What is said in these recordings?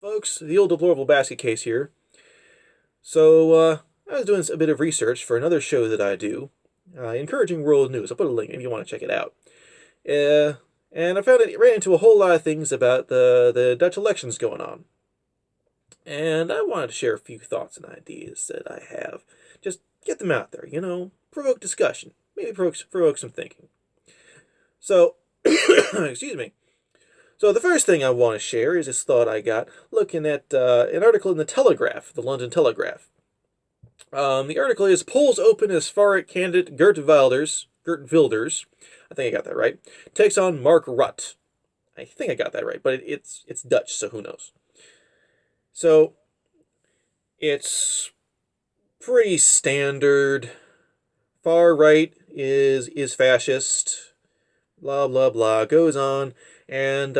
Folks, the old deplorable basket case here. So, I was doing a bit of research for another show that I do, encouraging world news. I'll put a link if you want to check it out. And I found it ran into a whole lot of things about the Dutch elections going on. And I wanted to share a few thoughts and ideas that I have. Just get them out there, provoke discussion, maybe provoke some thinking. So, excuse me. So the first thing I want to share is this thought I got looking at an article in the Telegraph, the London Telegraph. The article is Polls Open as far-right candidate Geert Wilders, I think I got that right, takes on Mark Rutte. I think I got that right, but it's Dutch, so who knows. So it's pretty standard. Far right is fascist. Blah blah blah goes on. And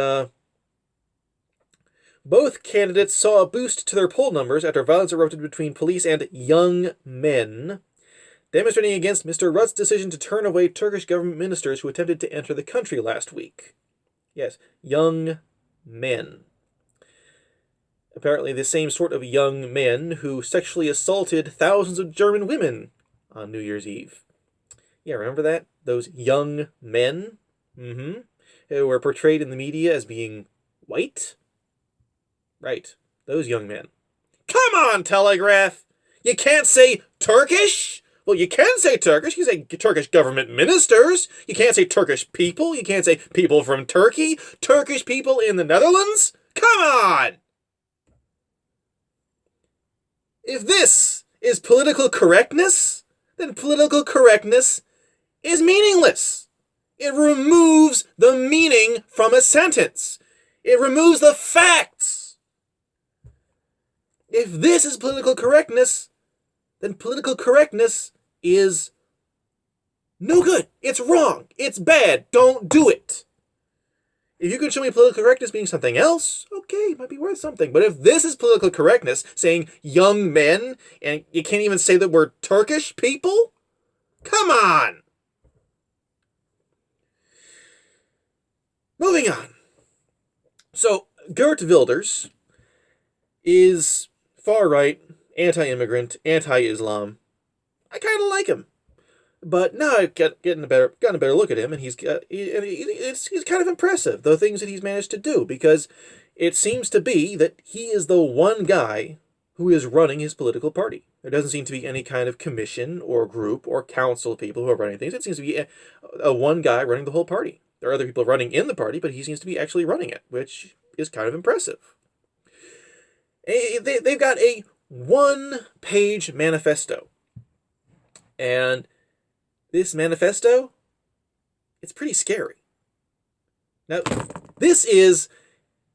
both candidates saw a boost to their poll numbers after violence erupted between police and young men, demonstrating against Mr. Rutte's decision to turn away Turkish government ministers who attempted to enter the country last week. Yes, young men. Apparently the same sort of young men who sexually assaulted thousands of German women on New Year's Eve. Yeah, remember that? Those young men? Who were portrayed in the media as being white? Right, those young men. Come on, Telegraph! You can't say Turkish? Well, you can say Turkish. You can say Turkish government ministers. You can't say Turkish people. You can't say people from Turkey. Turkish people in the Netherlands? Come on! If this is political correctness, then political correctness is meaningless. It removes the meaning from a sentence. It removes the facts. If this is political correctness, then political correctness is no good. It's wrong. It's bad. Don't do it. If you could show me political correctness being something else, okay, it might be worth something. But if this is political correctness, saying young men, and you can't even say the word Turkish people, come on. Moving on. So, Geert Wilders is far-right, anti-immigrant, anti-Islam. I kind of like him. But now I've gotten a better look at him, and he's kind of impressive, the things that he's managed to do, because it seems to be that he is the one guy who is running his political party. There doesn't seem to be any kind of commission or group or council of people who are running things. It seems to be a one guy running the whole party. There are other people running in the party, but he seems to be actually running it, which is kind of impressive. They've got a one-page manifesto. And this manifesto, it's pretty scary. Now, this is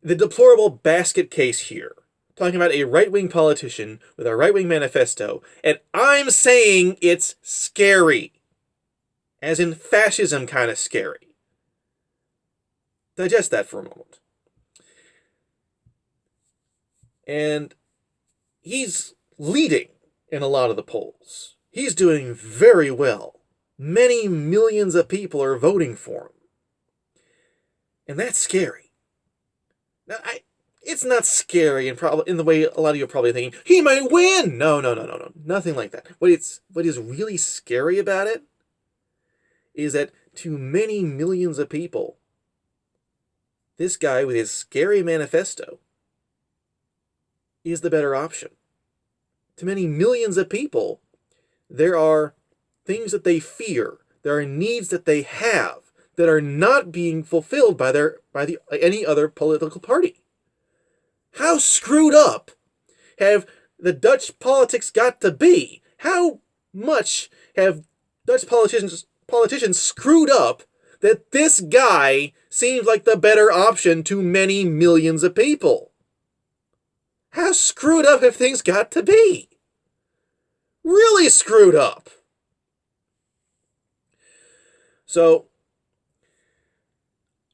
the deplorable basket case here. Talking about a right-wing politician with a right-wing manifesto, and I'm saying it's scary. As in fascism kind of scary. Digest that for a moment. And he's leading in a lot of the polls. He's doing very well. Many millions of people are voting for him. And that's scary. Now, it's not scary in the way a lot of you are probably thinking, he might win! No. Nothing like that. What is really scary about it is that to many millions of people, this guy with his scary manifesto is the better option. To many millions of people, there are things that they fear, there are needs that they have that are not being fulfilled by any other political party. How screwed up have the Dutch politics got to be? How much have Dutch politicians screwed up that this guy seems like the better option to many millions of people? How screwed up have things got to be? Really screwed up. So,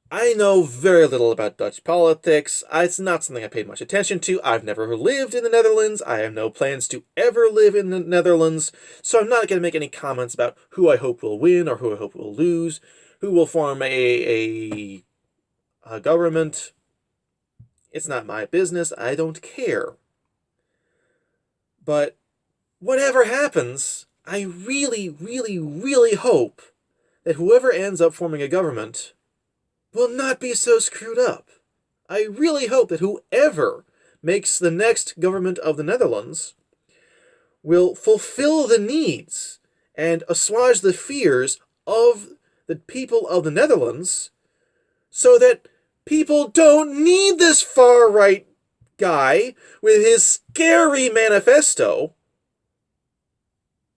I know very little about Dutch politics. It's not something I paid much attention to. I've never lived in the Netherlands. I have no plans to ever live in the Netherlands. So I'm not going to make any comments about who I hope will win or who I hope will lose, who will form a government. It's not my business. I don't care. But whatever happens, I really, really, really hope that whoever ends up forming a government will not be so screwed up. I really hope that whoever makes the next government of the Netherlands will fulfill the needs and assuage the fears of the people of the Netherlands so that people don't need this far-right guy with his scary manifesto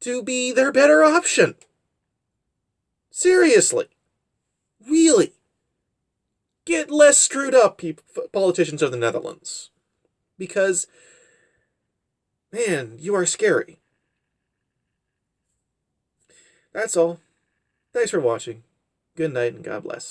to be their better option. Seriously. Really. Get less screwed up, politicians of the Netherlands. Because, man, you are scary. That's all. Thanks for watching. Good night and God bless.